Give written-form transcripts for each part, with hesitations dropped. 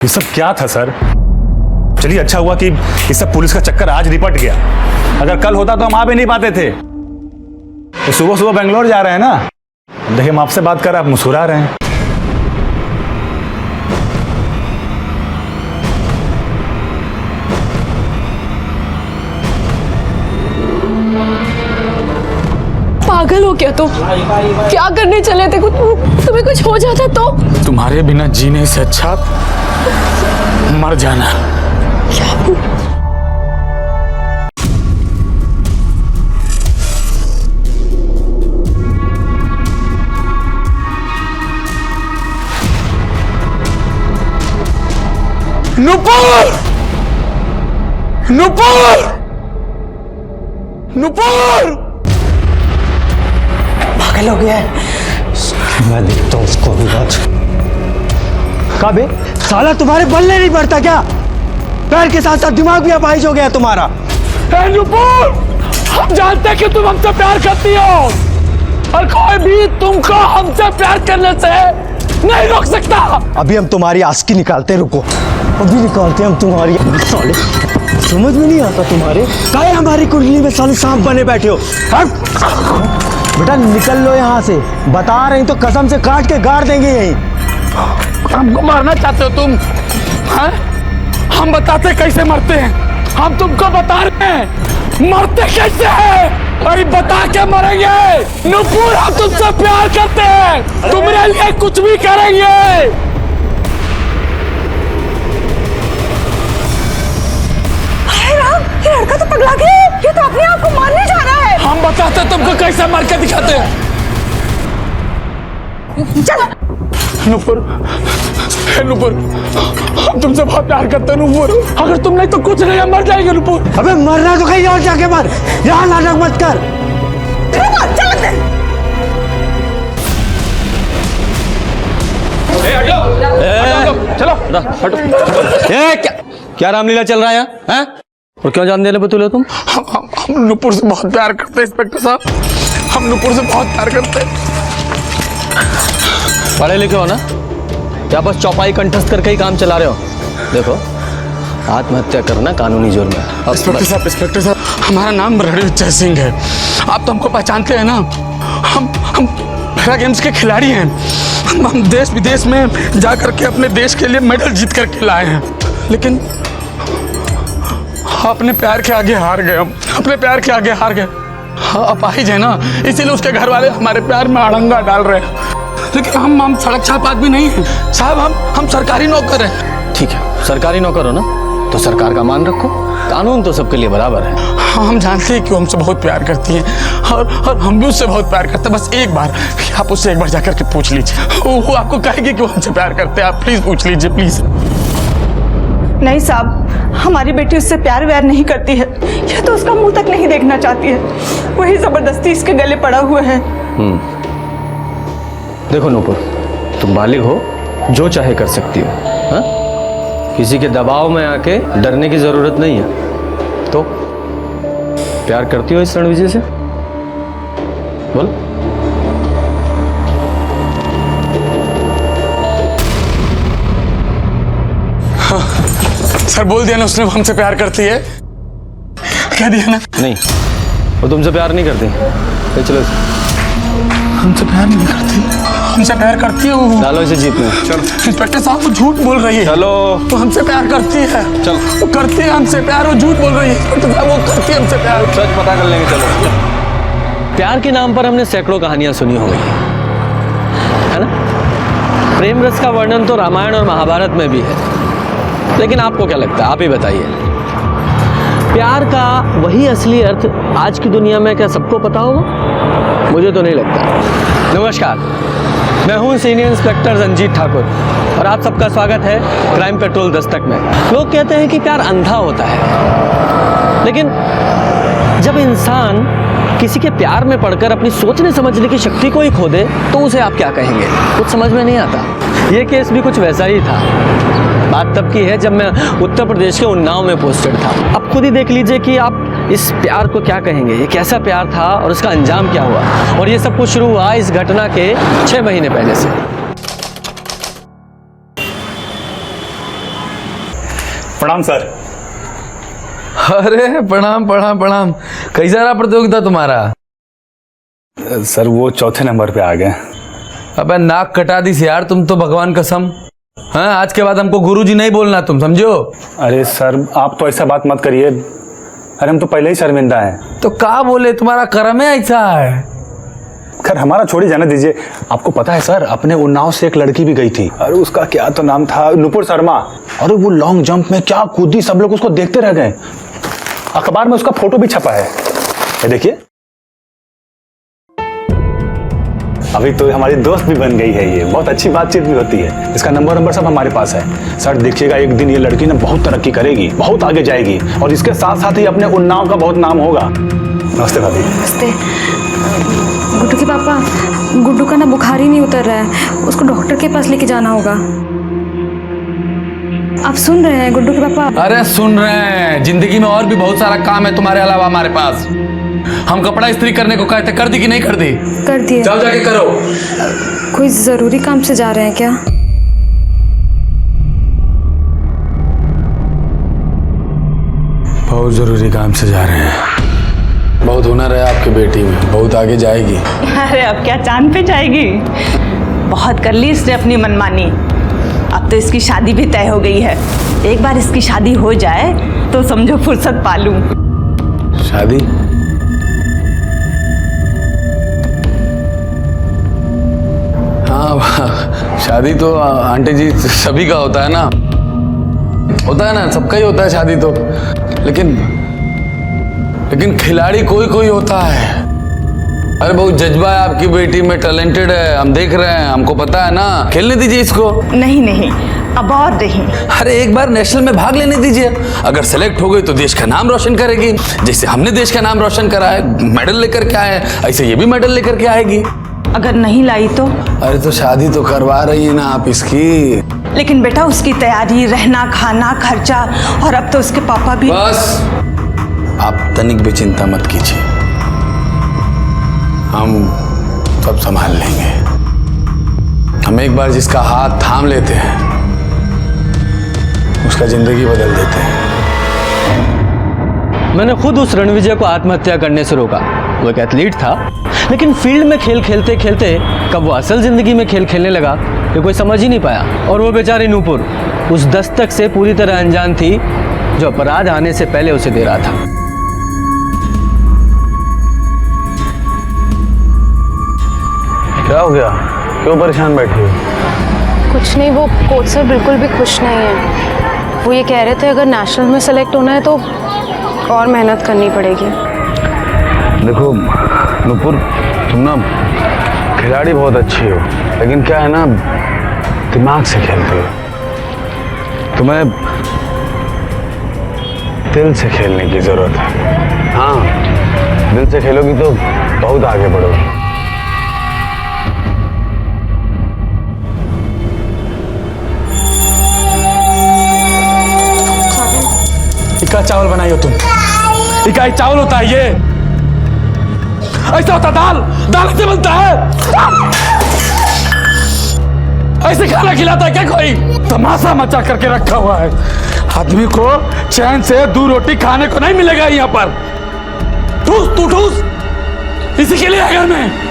ये सब क्या था सर? चलिए अच्छा हुआ कि इस सब पुलिस का चक्कर आज निपट गया। अगर कल होता तो हम आ भी नहीं पाते थे। तो सुबह सुबह बेंगलोर जा रहे हैं ना, देखिए हम आपसे बात कर रहे हैं, आप मुस्कुरा रहे हैं। पागल हो क्या तुम? क्या करने चले थे? तुम्हें कुछ हो जाता तो? तुम्हारे बिना जीने से अच्छा मर जाना। नुपुर! नुपुर! नुपुर! पागल हो गया है। मैं देखता हूँ उसको भी आज। कबे साला तुम्हारे बल्ले नहीं पड़ता क्या? पैर के साथ साथ दिमाग भी अपाहिज हो गया तुम्हारा। नुपुर! हम जानते हैं कि तुम हमसे प्यार करती हो और कोई भी तुमको हमसे प्यार करने से नहीं रोक सकता। अभी हम तुम्हारी आस्की निकालते, रुको अभी निकालते हम तुम्हारी। साले समझ में नहीं आता तुम्हारे, काहे हमारी कुंडली में साले सांप बने बैठे हो। बेटा निकल लो यहाँ से, बता रही तो कसम से काट के गाड़ देंगे यहीं। हमको मारना चाहते हो तुम? हाँ? हम बताते कैसे मरते हैं, हम तुमको बता रहे हैं मरते कैसे हैं। अरे बता के मरेंगे। नुपुर हम तुमसे प्यार करते हैं, तुम्हारे लिए कुछ भी करेंगे। ये लड़का तो पगला गया है। ये तो अपने आप को मारने जा रहा है। हम बताते तुमको कैसे मार के दिखाते हैं। चलो नुपुर, नुपुर हम तुमसे बहुत प्यार करते हैं नुपुर। अगर तुम नहीं तो कुछ नहीं, हम मर जाएंगे नुपुर। अबे मरना तो कहीं और जाके मर, यहाँ नाटक मत कर। चलो क्या रामलीला चल रहा है हैं? और क्यों जान देने बतूले तुम? हम नुपुर से बहुत प्यार करते हैं इंस्पेक्टर साहब, हम नुपुर से बहुत प्यार करते हैं। पढ़े लिखे हो ना, या बस चौपाई कंठस्थ करके ही काम चला रहे हो? देखो आत्महत्या करना कानूनी जुर्म है। इंस्पेक्टर साहब हमारा नाम रणवीर जय सिंह है, आप तो हमको पहचानते हैं ना। हम पैरा गेम्स के खिलाड़ी हैं। हम देश विदेश में जा करके अपने देश के लिए मेडल जीत करके लाए हैं, लेकिन अपने प्यार के आगे हार गए। हम अपने प्यार के आगे हार गए। अपाहिज है ना, इसीलिए उसके घर वाले हमारे प्यार में अड़ंगा डाल रहे हैं। लेकिन हम सड़क छाप आदमी नहीं हैं साहब, हम सरकारी नौकर हैं। ठीक है, सरकारी नौकर हो ना तो सरकार का मान रखो, कानून तो सबके लिए बराबर है। हम जानते हैं कि वो हमसे बहुत प्यार करती हैं और हम भी उससे बहुत प्यार करते हैं। बस एक बार आप उससे एक बार जाकर के पूछ लीजिए, वो आपको कहेगी कि वो हमसे प्यार करते हैं। आप प्लीज पूछ लीजिए प्लीज। नहीं साहब, हमारी बेटी उससे प्यार व्यार नहीं करती है। यह तो उसका मुंह तक नहीं देखना चाहती है, वही जबरदस्ती इसके गले पड़ा हुआ है। देखो नूपुर, तुम बालिग हो, जो चाहे कर सकती हो। हाँ? किसी के दबाव में आके डरने की जरूरत नहीं है। तो प्यार करती हो इस रणविजय से? बोल। सर बोल दिया ना उसने, वो हमसे प्यार करती है। कह दिया ना। नहीं, वो तुमसे प्यार नहीं करती। तो चलो हमसे प्यार नहीं करती, हमसे प्यार करती है वो। डालो इसे जीप में। चलो इंस्पेक्टर साहब, वो झूठ बोल रही है। चलो। वो हमसे प्यार करती है। चलो। वो करती है हमसे प्यार, वो झूठ बोल रही है। इंस्पेक्टर साहब वो करती है हमसे प्यार। सच पता कर लेंगे। चलो। प्यार के नाम पर हमने सैकड़ों कहानियां सुनी होंगी, है ना? प्रेम रस का वर्णन तो रामायण और महाभारत में भी है। लेकिन आपको क्या लगता है, आप ही बताइए, प्यार का वही असली अर्थ आज की दुनिया में क्या सबको पता होगा? मुझे तो नहीं लगता। नमस्कार, मैं हूं सीनियर इंस्पेक्टर रंजीत ठाकुर और आप सबका स्वागत है क्राइम पेट्रोल दस्तक में। लोग कहते हैं कि प्यार अंधा होता है, लेकिन जब इंसान किसी के प्यार में पड़कर अपनी सोचने समझने की शक्ति को ही खो दे तो उसे आप क्या कहेंगे? कुछ समझ में नहीं आता। ये केस भी कुछ वैसा ही था। बात तब की है जब मैं उत्तर प्रदेश के उन्नाव में पोस्टेड था। अब खुद ही देख लीजिए कि आप इस प्यार को क्या कहेंगे, ये कैसा प्यार था और उसका अंजाम क्या हुआ। और ये सब कुछ शुरू हुआ इस घटना के 6 महीने पहले से। प्रणाम सर। अरे प्रणाम प्रणाम प्रणाम। कैसा रहा प्रतियोगिता तुम्हारा? सर वो चौथे नंबर पे आ गए। अबे नाक कटा दी यार तुम तो, भगवान कसम। हाँ, आज के बाद हमको गुरुजी नहीं बोलना, तुम समझो। अरे सर आप तो ऐसा बात मत करिए, अरे हम तो पहले ही शर्मिंदा हैं। तो क्या बोले, तुम्हारा कर्म है ऐसा है। खैर हमारा छोड़ी, जाने दीजिए। आपको पता है सर, अपने उन्नाव से एक लड़की भी गई थी, अरे उसका क्या तो नाम था, नुपुर शर्मा। अरे वो लॉन्ग जंप में क्या कूदी, सब लोग उसको देखते रह गए। अखबार में उसका फोटो भी छपा है, ये देखिए। अभी तो हमारी दोस्त भी बन गई है, ये बहुत अच्छी बातचीत भी होती है। इसका नंबर सब हमारे पास है। सर देखिएगा, एक दिन ये लड़की ना बहुत तरक्की करेगी, बहुत आगे जाएगी, और इसके साथ साथ ही अपने उन्नाव का बहुत नाम होगा। नमस्ते भाभी। नमस्ते। गुड्डू के पापा, गुड्डू का ना बुखार ही नहीं उतर रहा है, उसको डॉक्टर के पास लेके जाना होगा। आप सुन रहे हैं गुड्डू के पापा? अरे सुन रहे हैं, जिंदगी में और भी बहुत सारा काम है तुम्हारे अलावा हमारे पास। हम कपड़ा इस्त्री करने को कहते, कर दी कि नहीं कर दी? कर दिए। जाओ जाके करो। कोई जरूरी काम से जा रहे हैं क्या? बहुत जरूरी काम से जा रहे हैं। बहुत हुनर है आपकी बेटी में, बहुत आगे जाएगी। अरे अब क्या चांद पे जाएगी, बहुत कर ली इसने अपनी मनमानी। अब तो इसकी शादी भी तय हो गई है। एक बार इसकी शादी हो जाए तो समझो फुर्सत पालूं। शादी? हाँ, शादी तो आंटी जी सभी का होता है ना, सबका ही होता है शादी तो। लेकिन खिलाड़ी कोई कोई होता है। अरे बहुत जज्बा है आपकी बेटी में, टैलेंटेड है, हम देख रहे हैं, हमको पता है ना। खेलने दीजिए इसको। नहीं, अब और नहीं। अरे एक बार नेशनल में भाग लेने दीजिए, अगर सेलेक्ट हो गई तो देश का नाम रोशन करेगी। जैसे हमने देश का नाम रोशन करा है, मेडल लेकर के आए, ऐसे ये भी मेडल लेकर के आएगी। अगर नहीं लाई तो? अरे तो शादी तो करवा रही है ना आप इसकी। लेकिन बेटा उसकी तैयारी, रहना खाना, खर्चा, और अब तो उसके पापा भी। बस आप तनिक भी चिंता मत कीजिए, हम सब संभाल लेंगे। हम एक बार जिसका हाथ थाम लेते हैं, उसका जिंदगी बदल देते हैं। मैंने खुद उस रणविजय को आत्महत्या करने से रोका। वो एक एथलीट था, लेकिन फील्ड में खेल खेलते खेलते कब वो असल जिंदगी में खेल खेलने लगा ये कोई समझ ही नहीं पाया। और वो बेचारी नूपुर उस दस्तक से पूरी तरह अनजान थी जो अपराध आने से पहले उसे दे रहा था। क्या हो गया, क्यों परेशान बैठी हो? कुछ नहीं, वो कोच सर बिल्कुल भी खुश नहीं है। वो ये कह रहे थे अगर नेशनल में सेलेक्ट होना है तो और मेहनत करनी पड़ेगी। देखो नूपुर, तुम ना खिलाड़ी बहुत अच्छी हो, लेकिन क्या है ना, दिमाग से खेलते हो। तुम्हें दिल से खेलने की जरूरत है। हाँ, दिल से खेलोगी तो बहुत आगे बढ़ोगी। इका चावल बनाई हो तुम? इकाई चावल होता है ये, ऐसा होता दाल, दाल से बनता है। ऐसे खाना खिलाता है क्या कोई? तमाशा मचा करके रखा हुआ है। आदमी को चैन से 2 रोटी खाने को नहीं मिलेगा यहाँ पर। ठूस तू ठूस, इसी के लिए घर में।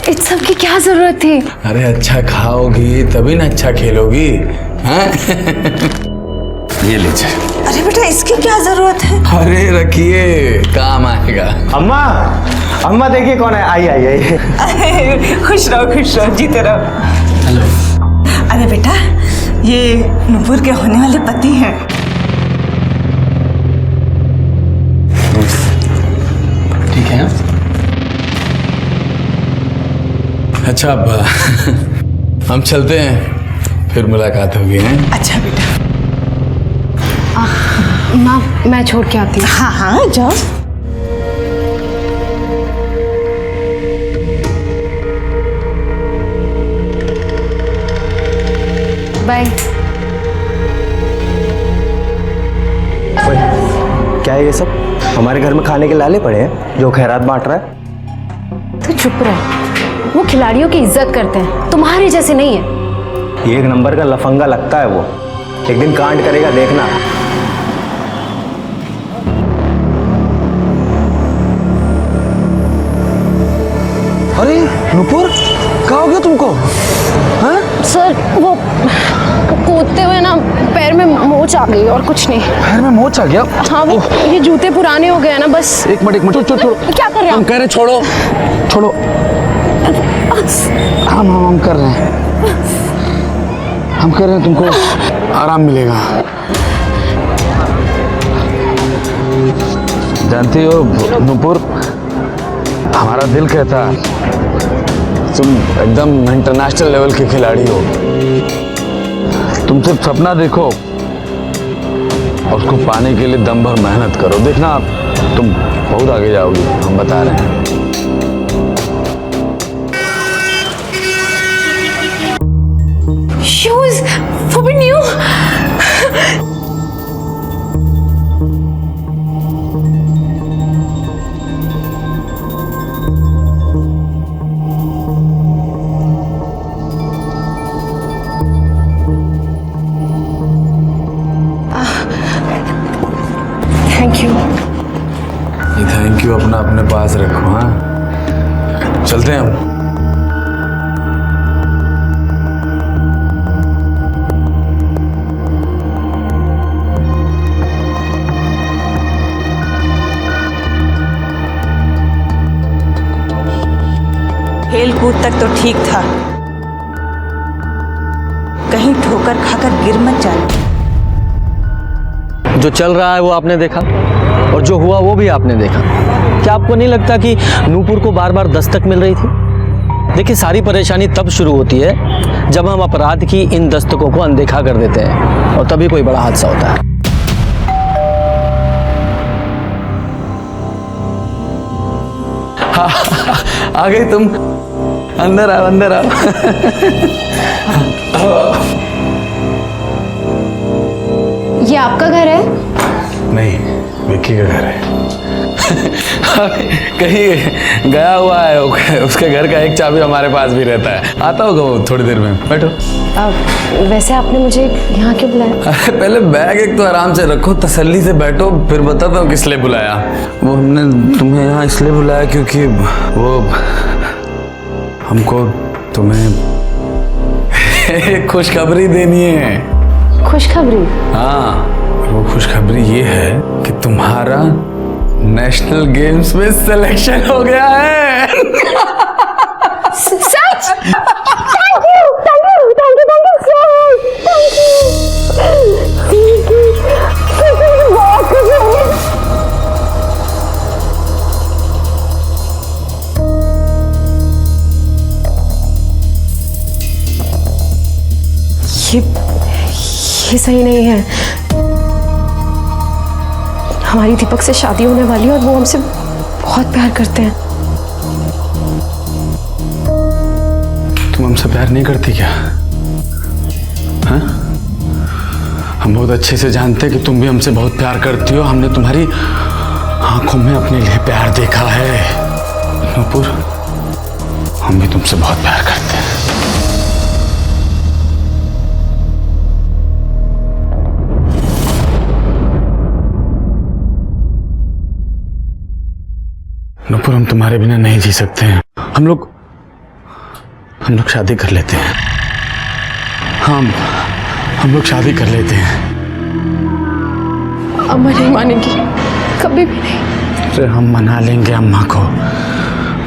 इस सब की क्या जरूरत थी? अरे अच्छा खाओगी तभी ना अच्छा खेलोगी। हाँ? ये लीजिए। अरे बेटा इसकी क्या जरूरत है? अरे रखिए, काम आएगा। अम्मा, अम्मा देखिए कौन है। आई आई आई। अरे खुश रहो, जीते रहो। हेलो। अरे बेटा ये नूपुर के होने वाले पति हैं। ठीक है। अच्छा अब हम चलते हैं, फिर मुलाकात होगी। हैं? अच्छा बेटा। माँ मैं छोड़ के आती हूँ। हाँ जाओ। बाय। क्या है ये सब? हमारे घर में खाने के लाले पड़े हैं जो खैरात बांट रहा है। तो चुप रह। वो खिलाड़ियों की इज्जत करते हैं, तुम्हारे जैसे नहीं है। ये एक नंबर का लफंगा लगता है वो, एक दिन कांड करेगा देखना। अरे नुपुर, क्या हो गया तुमको? हाँ? सर वो कूदते हुए ना पैर में मोच आ गई और कुछ नहीं। पैर में मोच आ गया? हाँ वो ये जूते पुराने हो गए ना बस। एक मिनट छोड़ो। क्या कर रहे हम हैं कह रहे छोड़ो। हम कर रहे हैं, तुमको आराम मिलेगा। जानती हो नुपुर, हमारा दिल कहता है तुम एकदम इंटरनेशनल लेवल के खिलाड़ी हो। तुम सिर्फ सपना देखो और उसको पाने के लिए दम भर मेहनत करो, देखना तुम बहुत आगे जाओगी, हम बता रहे हैं। Shoes forbidden you। Thank you. ये थैंक यू अपना अपने पास रखो। हाँ चलते हैं हम। खेल कूद तक तो ठीक था, कहीं ठोकर खाकर गिर मत जाना। जो चल रहा है वो आपने देखा और जो हुआ वो भी आपने देखा। क्या आपको नहीं लगता कि नूपुर को बार बार दस्तक मिल रही थी? देखिए, सारी परेशानी तब शुरू होती है जब हम अपराध की इन दस्तकों को अनदेखा कर देते हैं और तभी कोई बड़ा हादसा होता है। आ गई तुम, अंदर आओ अंदर आओ। ये आपका घर है? नहीं, विक्की का घर है। कहीं गया हुआ है, उसके घर का एक चाबी हमारे पास भी रहता है, आता होगा वो थोड़ी देर में। बैठो। वैसे आपने मुझे यहाँ क्यों बुलाया? अरे पहले बैग एक तो आराम से रखो, तसल्ली से बैठो, फिर बताता हूँ किस लिए बुलाया। वो हमने तुम्हें यहाँ इसलिए बुलाया क्योंकि वो हमको तुम्हें एक खुशखबरी देनी है। खुशखबरी? हाँ, वो खुशखबरी ये है कि तुम्हारा नेशनल गेम्स में सिलेक्शन हो गया है। सच? Thank you so much, thank you। बहुत खुश हूँ। ये सही नहीं है। हमारी दीपक से शादी होने वाली है और वो हमसे बहुत प्यार करते हैं। तुम हमसे प्यार नहीं करती क्या? हाँ? हम बहुत अच्छे से जानते हैं कि तुम भी हमसे बहुत प्यार करती हो। हमने तुम्हारी आंखों में अपने लिए प्यार देखा है। नूपुर, हम भी तुमसे बहुत प्यार करते हैं। नूपुर, हम तुम्हारे बिना नहीं जी सकते हैं। हम लोग शादी कर लेते हैं। हम लोग शादी कर लेते हैं। अम्मा नहीं मानेगी, कभी भी नहीं। अरे हम मना लेंगे अम्मा को,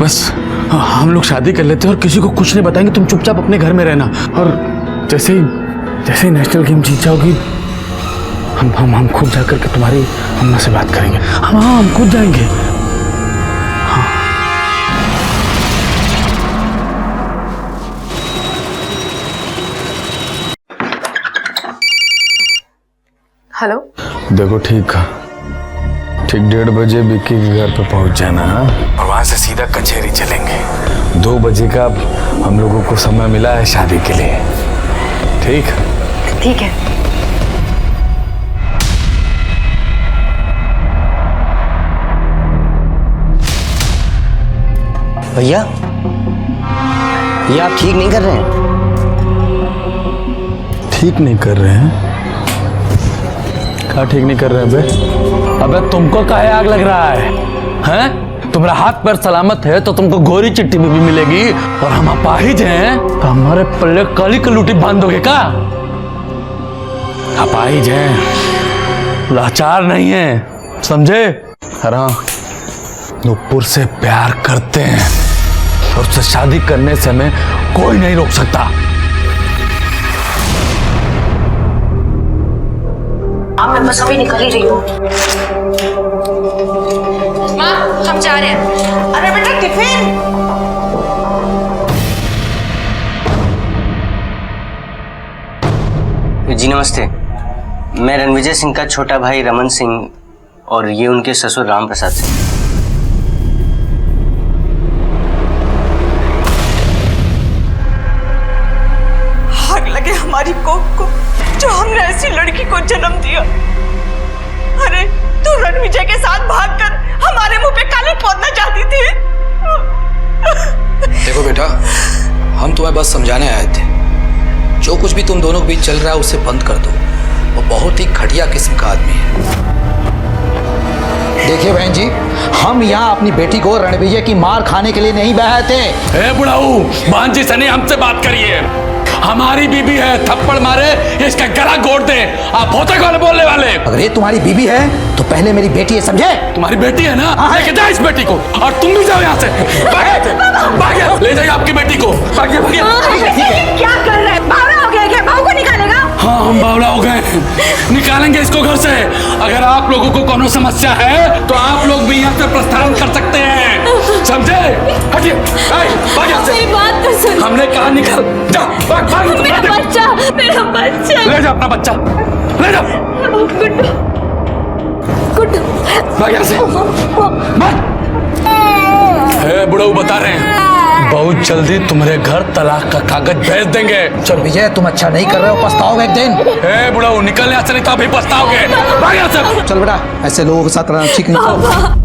बस हम लोग शादी कर लेते हैं और किसी को कुछ नहीं बताएंगे। तुम चुपचाप अपने घर में रहना और जैसे ही नेशनल गेम जीत जाओगी हम खुद जाकर के तुम्हारी अम्मा से बात करेंगे। हम खुद जाएंगे। हेलो। देखो, ठीक 1:30 बजे विक्की के घर पे पहुंच जाना। और वहां से सीधा कचहरी चलेंगे। 2 बजे का हम लोगों को समय मिला है शादी के लिए। ठीक? ठीक है। भैया, ये आप ठीक नहीं कर रहे हैं। ठीक नहीं कर रहे हैं? क्या ठीक नहीं कर रहे हैं बे? अबे तुमको काहे आग लग रहा है? हैं? तुम्हारा हाथ पैर सलामत है तो तुमको गोरी चिट्ठी में भी मिलेगी, और हम अपाहिज हैं तो हमारे पल्ले काली कलूटी बांध दोगे का? अपाहिज हैं, लाचार नहीं है, समझे? अरे हाँ, नुपुर से प्यार करते हैं और उससे शादी करने से हमें कोई नहीं रोक सकता। मैं बस अभी निकल ही रही हूँ। माँ, हम जा रहे हैं। अरे बेटा टिफिन। जी नमस्ते, मैं रणविजय सिंह का छोटा भाई रमन सिंह और ये उनके ससुर राम प्रसाद सिंह। आग लगे हमारी कोख को, जो हमने ऐसी लड़की को जन्म दिया। अरे तू रणविजय के साथ भागकर हमारे मुंह पे काली पोतना चाहती थी। देखो बेटा, हम तुम्हें बस समझाने आए थे, जो कुछ भी तुम दोनों के बीच चल रहा है उसे बंद कर दो। वो बहुत ही घटिया किस्म का आदमी है। देखिए बहन जी, हम यहाँ अपनी बेटी को रणविजय की मार खाने के लिए नहीं बहाए थे। ए बुढ़ाऊ, भांजी से नहीं हमसे बात करिए। हमारी बीबी है, थप्पड़ मारे इसका गला घोट दे। आप होते कौन बोलने वाले? अगर ये तुम्हारी बीबी है तो पहले मेरी बेटी है, समझे? तुम्हारी बेटी है ना, लेके जाओ इस बेटी को, और तुम भी जाओ यहाँ से। भागे, ले जाइए आपकी बेटी को। भागे भागे। क्या कर रहे हैं? बावला हो गया क्या? बहू को निकालेगा? हाँ, हम बावला हो गए, निकालेंगे इसको घर से। अगर आप लोगों को कोनो समस्या है तो आप लोग भी यहाँ से प्रस्थान कर सकते हैं, समझे? हटिए, भाग यहाँ से। मेरी बात तो सुन। हमने कहा निकल, जा, भाग, भाग, मेरा बच्चा, मेरा बच्चा। ले जा अपना बच्चा, ले जा। गुड्डू, गुड्डू, भाग यहाँ से, भाग। ए बुढ़ऊ, बता रहे हैं बहुत जल्दी तुम्हारे घर तलाक का कागज भेज देंगे। चल विजय, तुम अच्छा नहीं कर रहे हो, पछताओगे एक दिन। ए बुढ़ऊ, निकल यहाँ से, नहीं तो अभी पछताओगे। भाग यहाँ से। चल बेटा, ऐसे लोगों के साथ रहना ठीक नहीं।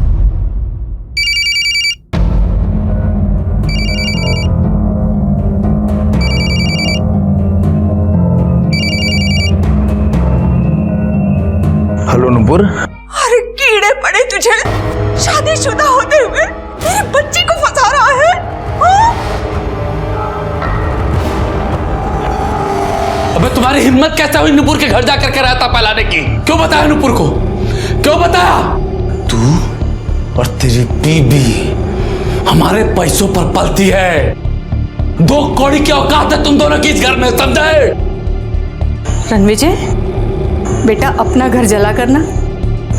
हेलो नुपुर। अरे कीड़े पड़े तुझे, शादीशुदा होते हुए मेरी बच्ची को फंसा रहा है। हाँ? अबे तुम्हारी हिम्मत कैसे हुई नुपुर के घर जाकर के रायता फैलाने की? क्यों बताया नुपुर को? क्यों बताया? तू और तेरी बीबी हमारे पैसों पर पलती है। 2 कौड़ी की औकात है तुम दोनों की इस घर में, समझे? रणविजय बेटा, अपना घर जला करना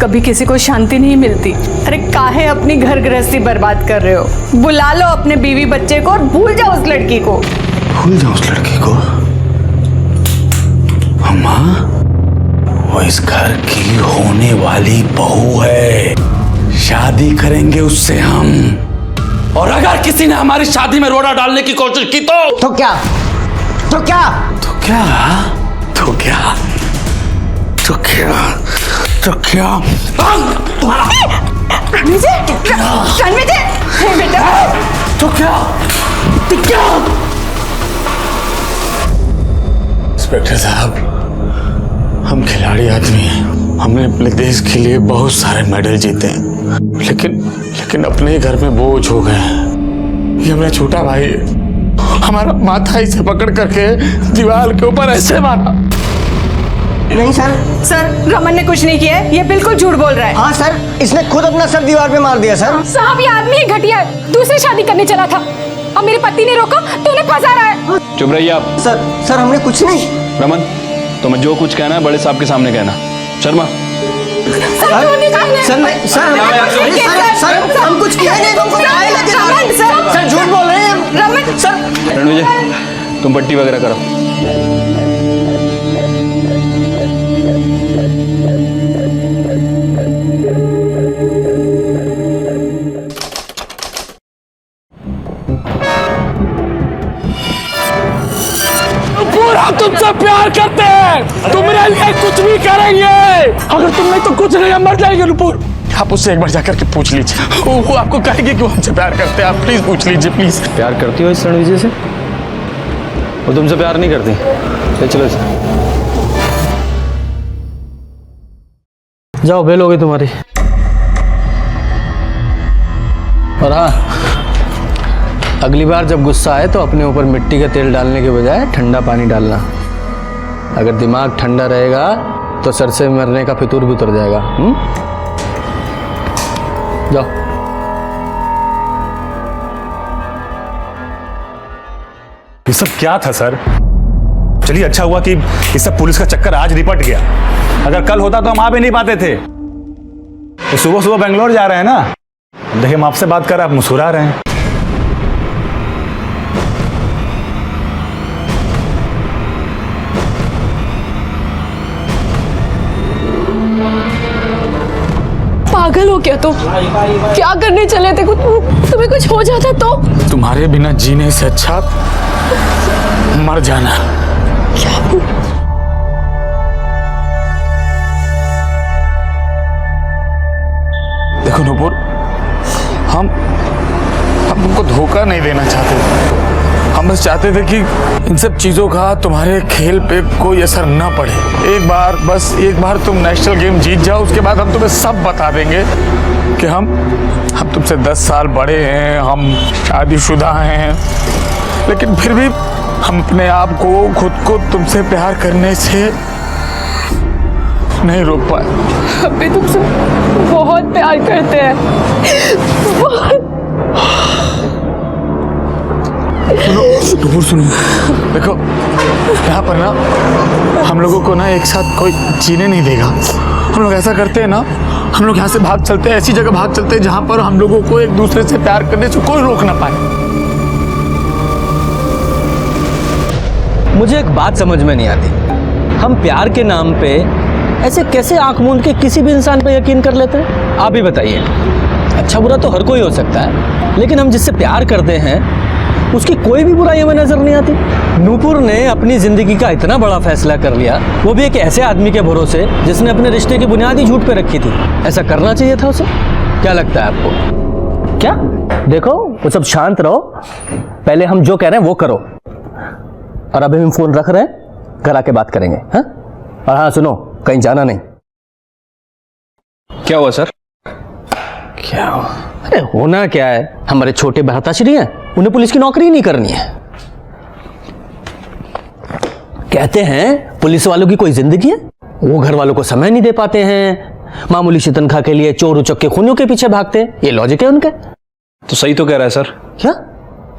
कभी किसी को शांति नहीं मिलती। अरे काहे अपनी घर गृहस्थी बर्बाद कर रहे हो? बुला लो अपने बीवी बच्चे को और भूल जाओ उस लड़की को। भूल जाओ उस लड़की को? अम्मा, वो इस घर की होने वाली बहू है, शादी करेंगे उससे हम। और अगर किसी ने हमारी शादी में रोड़ा डालने की कोशिश की तो क्या? तो क्या? तो क्या? तो क्या? तो क्या? तो क्या? रणविजय, रणविजय, हे बेटा। तो क्या? तो क्या? इंस्पेक्टर साहब, हम खिलाड़ी आदमी हैं, हमने अपने देश के लिए बहुत सारे मेडल जीते हैं, लेकिन अपने ही घर में बोझ हो गए हैं। ये मेरा छोटा भाई है, हमारा माथा इसे पकड़ करके दीवार के ऊपर ऐसे मारा। नहीं सर। सर, रमन ने कुछ नहीं किया है, ये बिल्कुल झूठ बोल रहा है। हाँ सर, इसने खुद अपना सर दीवार पे मार दिया सर। साहब, ये आदमी ही घटिया है, दूसरी शादी करने चला था। अब मेरे पति ने रोका तो उन्हें फंसा रहा है। चुप रहिए आप। सर हमने कुछ नहीं। रमन, तुम्हें जो कुछ कहना है बड़े साहब के सामने कहना। शर्मा, सर हम कुछ किया नहीं। सर झूठ बोल रहे हैं रमन। सर। रणविजय, तुम पट्टी वगैरह करो। पूरा तुमसे प्यार करते हैं, तुम्हारे लिए कुछ भी करेंगे। अगर तुम नहीं तो कुछ नहीं, मर जाएंगे नुपुर। आप उससे एक बार जाकर के पूछ लीजिए, वो आपको कहेगी कि वो हमसे प्यार करते हैं। आप प्लीज पूछ लीजिए प्लीज। प्यार करती हो इस रणविजय से? वो तुमसे प्यार नहीं करती। चलो जाओ, बेल हो गई तुम्हारी। और हाँ, अगली बार जब गुस्सा आए तो अपने ऊपर मिट्टी का तेल डालने के बजाय ठंडा पानी डालना। अगर दिमाग ठंडा रहेगा तो सर से मरने का फितूर भी उतर जाएगा। जाओ। ये सब क्या था सर? चलिए अच्छा हुआ कि ये सब पुलिस का चक्कर आज निपट गया। अगर कल होता तो हम आ भी नहीं पाते थे। तो सुबह सुबह बेंगलोर जा रहे हैं ना, देखिए हम आपसे बात कर रहे हैं, आप मुस्कुरा रहे हैं। पागल हो क्या तुम? क्या करने चले थे? तुम्हें कुछ हो जाता तो? तुम्हारे बिना जीने से अच्छा मर जाना। क्या? देखो नूपुर, हम तुमको धोखा नहीं देना चाहते थे। हम बस चाहते थे कि इन सब चीजों का तुम्हारे खेल पे कोई असर ना पड़े। एक बार तुम नेशनल गेम जीत जाओ, उसके बाद हम तुम्हें सब बता देंगे कि हम तुमसे 10 साल बड़े हैं, हम शादीशुदा हैं, लेकिन फिर भी हम अपने आप को, खुद को तुमसे प्यार करने से नहीं रोक पाए। हम भी तुमसे बहुत प्यार करते हैं, बहुत। सुनो, देखो यहाँ पर ना हम लोगों को ना एक साथ कोई जीने नहीं देगा। हम लोग ऐसा करते हैं ना, हम लोग यहाँ से भाग चलते हैं, ऐसी जगह भाग चलते हैं जहाँ पर हम लोगों को एक दूसरे से प्यार करने से कोई रोक ना पाए। मुझे एक बात समझ में नहीं आती, हम प्यार के नाम पे ऐसे कैसे आंख मूंद के किसी भी इंसान पे यकीन कर लेते हैं? आप ही बताइए। अच्छा बुरा तो हर कोई हो सकता है, लेकिन हम जिससे प्यार करते हैं उसकी कोई भी बुराई हमें नजर नहीं आती। नूपुर ने अपनी जिंदगी का इतना बड़ा फैसला कर लिया, वो भी एक ऐसे आदमी के भरोसे जिसने अपने रिश्ते की बुनियादी झूठ पे रखी थी। ऐसा करना चाहिए था उसे। क्या लगता है आपको? क्या देखो, वो सब शांत रहो, पहले हम जो कह रहे हैं वो करो। और अभी हम फोन रख रहे हैं, घर आके बात करेंगे। हाँ? और हाँ सुनो, कहीं जाना नहीं। क्या हुआ सर? क्या हुआ? अरे होना क्या है, हमारे छोटे भ्राताश्री हैं, उन्हें पुलिस की नौकरी नहीं करनी है। कहते हैं पुलिस वालों की कोई जिंदगी है, वो घर वालों को समय नहीं दे पाते हैं, मामूली सी तनख्वाह के लिए चोर उचक्के खूनियों के पीछे भागते हैं। ये लॉजिक है उनके। तो सही तो कह रहा है सर। क्या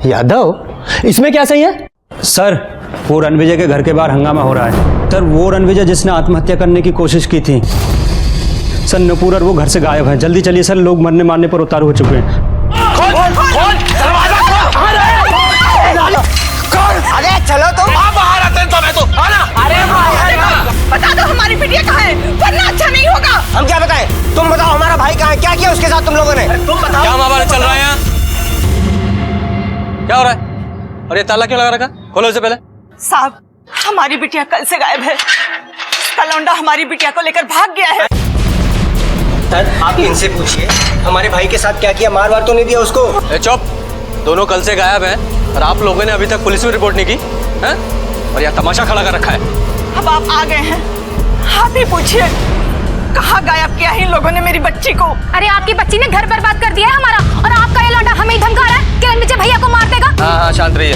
यादव, इसमें क्या सही है? सर वो रणविजय के घर के बाहर हंगामा हो रहा है। सर वो रणविजय जिसने आत्महत्या करने की कोशिश की थी सर, नूपुर और वो घर से गायब हैं। जल्दी चलिए सर, लोग मरने मारने पर उतारू हो चुके हैं। अरे चलो तुम बाहर आते हैं तो मैं तो आना। अरे बता दो हमारी बिटिया कहाँ है, वरना अच्छा नहीं होगा। हम क्या बताएं? तुम बताओ हमारा भाई कहाँ है? क्या किया उसके साथ तुम लोगों ने? तुम बताओ। क्या मामला चल रहा है यहाँ? क्या हो रहा है? और ये ताला क्यों लगा रखा? खोलो इसे पहले। साहब, हमारी बिटिया कल से गायब है। उसका लौंडा हमारी बिटिया को लेकर भाग गया है। सर आप इनसे पूछिए हमारे भाई के साथ क्या किया, मार वार तो नहीं दिया उसको? चुप, दोनों कल से गायब हैं और आप लोगों ने अभी तक पुलिस में रिपोर्ट नहीं की हैं? और यह तमाशा खड़ा कर रखा है। अब आप आ गए हैं, आप ही पूछिए, कहाँ गायब किया है इन लोगों ने मेरी बच्ची को? अरे आपकी बच्ची ने घर बर्बाद कर दिया है हमारा, और आपका ये लौंडा हमें धमका रहा है कि रणविजय भैया को मार देगा। हाँ शांत रहिए।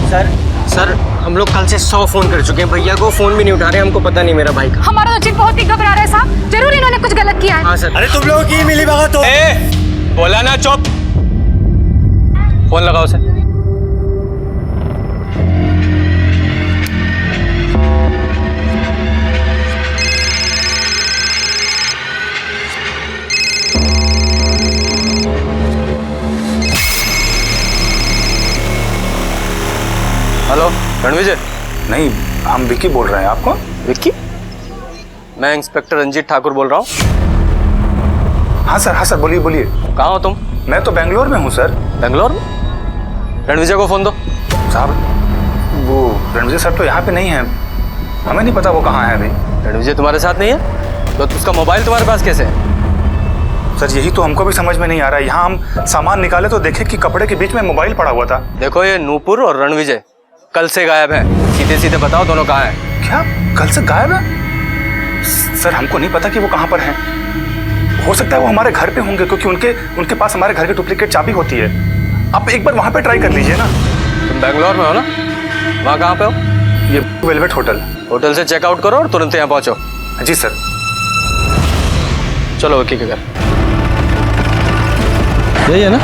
सर हम लोग कल से 100 फोन कर चुके हैं, भैया को फोन भी नहीं उठा रहे। हमको पता नहीं मेरा भाई का। हमारा तो चित बहुत ही घबरा रहा है साहब, जरूर इन्होंने कुछ गलत किया है। हाँ सर। अरे तुम लोगों की मिली भगत हो। बोला ना चुप। फोन लगाओ उसे। हेलो रणविजय। नहीं, हम विक्की बोल रहे हैं। आपको? विक्की? मैं इंस्पेक्टर रंजीत ठाकुर बोल रहा हूँ। हाँ सर बोलिए बोलिए। कहाँ हो तुम? मैं तो बेंगलोर में हूँ सर। बेंगलोर में? रणविजय को फोन दो। साहब वो रणविजय सर तो यहाँ पे नहीं है, हमें नहीं पता वो कहाँ है अभी। रणविजय तुम्हारे साथ नहीं है तो उसका मोबाइल तुम्हारे पास कैसे है? सर यही तो हमको भी समझ में नहीं आ रहा है। यहाँ हम सामान निकाले तो देखे कि कपड़े के बीच में मोबाइल पड़ा हुआ था। देखो ये नूपुर और रणविजय कल से गायब है। सीधे सीधे बताओ दोनों कहाँ हैं? क्या कल से गायब है? सर हमको नहीं पता कि वो कहाँ पर हैं। हो सकता है वो हमारे घर पे होंगे, क्योंकि उनके पास हमारे घर की डुप्लीकेट चाबी होती है। आप एक बार वहाँ पे ट्राई कर लीजिए ना। तुम बेंगलोर में हो ना? वहाँ कहाँ पे हो? ये वेलवेट होटल। होटल से चेकआउट करो और तुरंत यहाँ पहुँचो। जी सर। चलो विक्की के घर। यही है ना?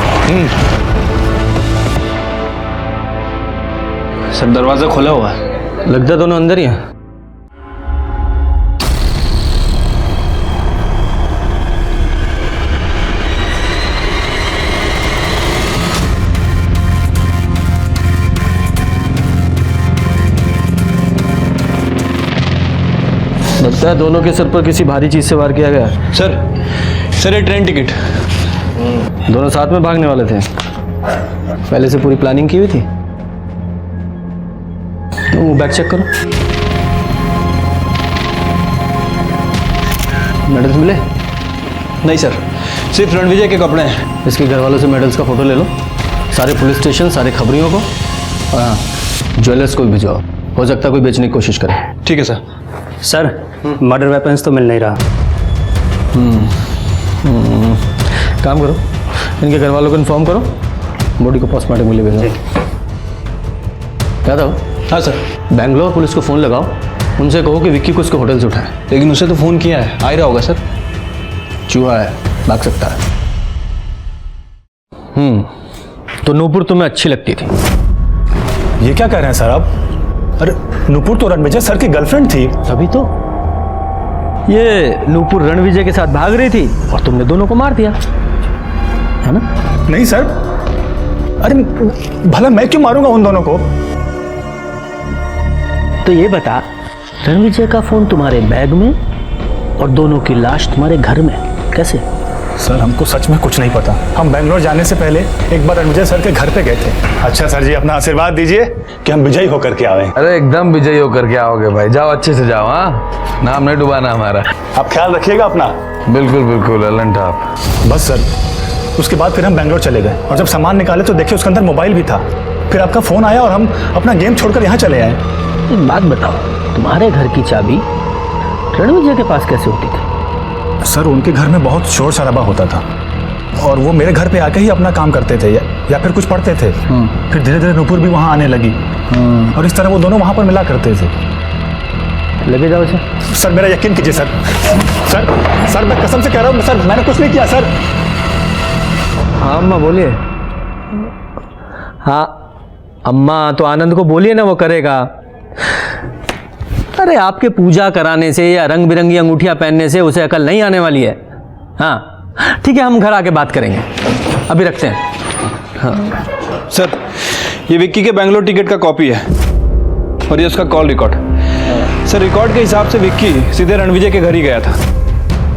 सर दरवाजा खुला हुआ है। लगता दोनों अंदर ही हैं। लगता है दोनों के सर पर किसी भारी चीज से वार किया गया है। सर ये ट्रेन टिकट। दोनों साथ में भागने वाले थे। पहले से पूरी प्लानिंग की हुई थी। वो बैग चेक करो। मेडल्स मिले? नहीं सर, सिर्फ रणविजय के कपड़े हैं। इसके घर वालों से मेडल्स का फोटो ले लो, सारे पुलिस स्टेशन, सारे खबरियों को, और हाँ ज्वेलर्स को भी भिजवाओ। हो सकता है कोई बेचने की कोशिश करे। ठीक है सर। सर मर्डर वेपन्स तो मिल नहीं रहा। काम करो, इनके घर वालों को इन्फॉर्म करो, बॉडी को पोस्टमार्टम के लिए भेजो। क्या था? हाँ सर। बैंगलोर पुलिस को फ़ोन लगाओ, उनसे कहो कि विक्की को उसके होटल से उठाए। लेकिन उसे तो फ़ोन किया है, आ ही रहा होगा सर। चूहा है, भाग सकता है। तो नूपुर तुम्हें अच्छी लगती थी? ये क्या कह रहे हैं सर आप? अरे नूपुर तो रणविजय सर की गर्लफ्रेंड थी। तभी तो ये नूपुर रणविजय के साथ भाग रही थी और तुमने दोनों को मार दिया, है ना? नहीं सर, अरे भला मैं क्यों मारूंगा उन दोनों को? तो ये बता, रणविजय का फोन तुम्हारे बैग में और दोनों की लाश तुम्हारे घर में, कैसे? सर हमको सच में कुछ नहीं पता। हम बेंगलोर जाने से पहले एक बार रणविजय सर के घर पे गए थे। अच्छा सर जी, अपना आशीर्वाद दीजिए कि हम विजयी होकर के आवे। अरे एकदम विजयी होकर के आओगे भाई। जाओ अच्छे से जाओ। हाँ, नाम नहीं डुबाना हमारा। आप ख्याल रखिएगा अपना। बिल्कुल बिल्कुल अलन टॉप। बस सर, उसके बाद फिर हम बेंगलोर चले गए और जब सामान निकाले तो देखे उसके अंदर मोबाइल भी था। फिर आपका फ़ोन आया और हम अपना गेम छोड़कर यहाँ चले आए। एक बात बताओ, तुम्हारे घर की चाबी रणविजय के पास कैसे होती थी? सर उनके घर में बहुत शोर शराबा होता था और वो मेरे घर पे आके ही अपना काम करते थे या फिर कुछ पढ़ते थे। फिर धीरे धीरे नूपुर भी वहाँ आने लगी और इस तरह वो दोनों वहाँ पर मिला करते थे। लगे जाओ इसे। सर मेरा यकीन कीजिए सर। सर मैं कसम से कह रहा हूँ सर, मैंने कुछ नहीं किया सर। हाँ अम्मा बोलिए। हाँ अम्मा तो आनंद को बोलिए ना, वो करेगा। अरे आपके पूजा कराने से या रंग बिरंगी अंगूठियां पहनने से उसे अकल नहीं आने वाली है। हाँ ठीक है, हम घर आके बात करेंगे, अभी रखते हैं। हाँ सर ये विक्की के बेंगलोर टिकट का कॉपी है और ये उसका कॉल रिकॉर्ड। सर रिकॉर्ड के हिसाब से विक्की सीधे रणविजय के घर ही गया था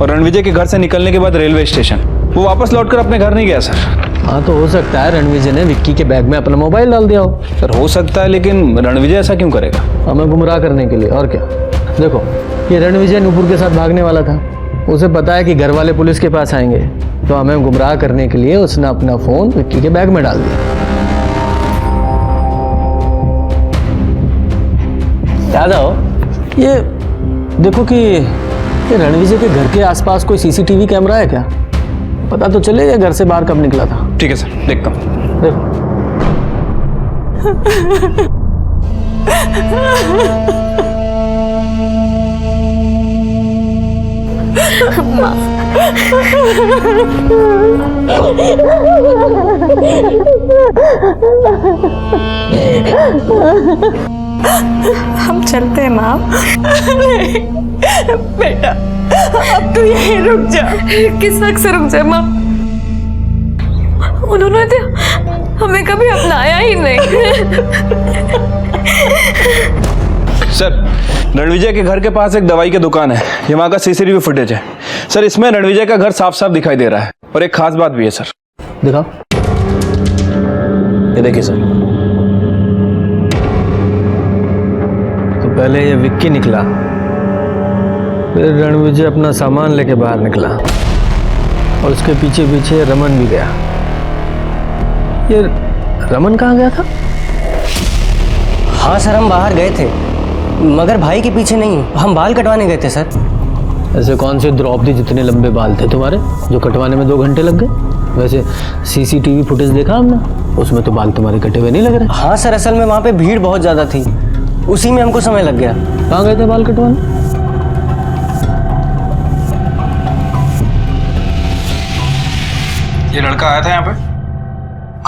और रणविजय के घर से निकलने के बाद रेलवे स्टेशन वो वापस लौटकर अपने घर नहीं गया सर। हाँ तो हो सकता है रणविजय ने विक्की के बैग में अपना मोबाइल डाल दिया हो। सर हो सकता है, लेकिन रणविजय ऐसा क्यों करेगा? हमें गुमराह करने के लिए, और क्या। देखो ये रणविजय नूपुर के साथ भागने वाला था, उसे पता है कि घर वाले पुलिस के पास आएंगे, तो हमें गुमराह करने के लिए उसने अपना फ़ोन विक्की के बैग में डाल दिया। याद आओ, ये देखो कि ये रणविजय के घर के आसपास कोई सीसीटीवी कैमरा है क्या? पता तो चले ये घर से बाहर कब निकला था। ठीक है सर, देखता हूँ। देखो हम चलते हैं माँ। बेटा अब तू यहीं रुक जा। किस वक्त से रुक जाए माँ? उन्होंने तो हमें कभी अपनाया ही नहीं। सर रणविजय के घर के पास एक दवाई की दुकान है, ये वहाँ का सीसीटीवी फुटेज है सर। इसमें रणविजय का घर साफ साफ दिखाई दे रहा है और एक खास बात भी है सर। दिखाओ, ये देखिए सर। तो पहले ये विक्की निकला, फिर रणविजय अपना सामान लेके बाहर निकला और उसके पीछे पीछे रमन भी गया। ये रमन कहाँ गया था? हाँ सर, हम बाहर गए थे, मगर भाई के पीछे नहीं, हम बाल कटवाने गए थे सर। ऐसे कौन से द्रौपदी जितने लंबे बाल थे तुम्हारे जो कटवाने में 2 घंटे लग गए? वैसे सीसीटीवी फुटेज देखा हमने, उसमें तो बाल तुम्हारे कटे हुए नहीं लग रहे। हाँ सर, असल में वहाँ पे भीड़ बहुत ज़्यादा थी, उसी में हमको समय लग गया। कहाँ गए थे बाल कटवाने? ये लड़का आया था यहाँ पे?